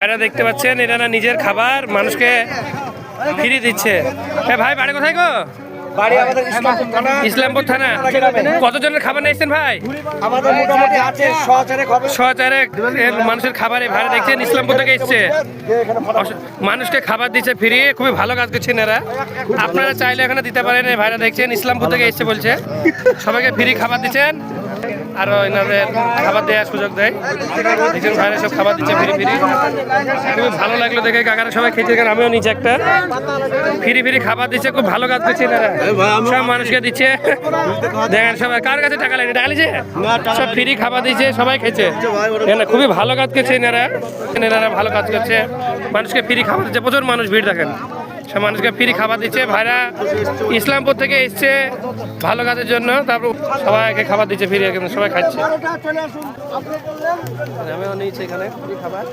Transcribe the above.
এরা দেখতে পাচ্ছেন এরা না নিজের খাবার মানুষকে ফিরিয়ে দিচ্ছে। ভাই বাড়ি কোথায় গো? বাড়ি আমাদের ইসলামপুর থানা। কতজনের খাবার নিয়েছেন ভাই? আমাদের মোটামুটি আছে 100 মানুষের খাবারে ভাড়া দেখছেন ইসলামপুর থেকে এসছে, মানুষকে খাবার দিচ্ছে ফিরিয়ে। খুবই ভালো কাজ করছেন এরা। আপনারা চাইলে এখানে দিতে পারেন। ভাইরা দেখছেন ইসলামপুর থেকে এসছে বলছে, সবাইকে ফ্রি খাবার দিচ্ছেন। আরো এনাদের খাবার দেওয়ার সুযোগ দেয়। দেখছেন ভাইরা সব খাবার দিচ্ছে ফ্রি ফ্রি। খুবই ভালো লাগলো দেখে, কাকারা সবাই খেতে। আমিও নিচে একটা ফ্রি ফ্রি খাবার দিচ্ছে। খুব ভালো কাজ করছে এনারা, সব মানুষকে দিচ্ছে। দেখেন সবাই কার কাছে টাকা লাগে, টাকা লিছে সব ফ্রি খাবার দিচ্ছে, সবাই খেয়েছে। খুবই ভালো কাজ করছে এনারা। এনারা ভালো কাজ করছে, মানুষকে ফ্রি খাবার দিচ্ছে। প্রচুর মানুষ ভিড় দেখেন, সব মানুষকে ফ্রি খাবার দিচ্ছে। ভাইরা ইসলামপুর থেকে এসছে ভালো কাজের জন্য, তারপর সবাইকে খাবার দিচ্ছে ফ্রি, সবাই খাচ্ছে। আমিও নিয়েছি এখানে ফ্রি খাবার।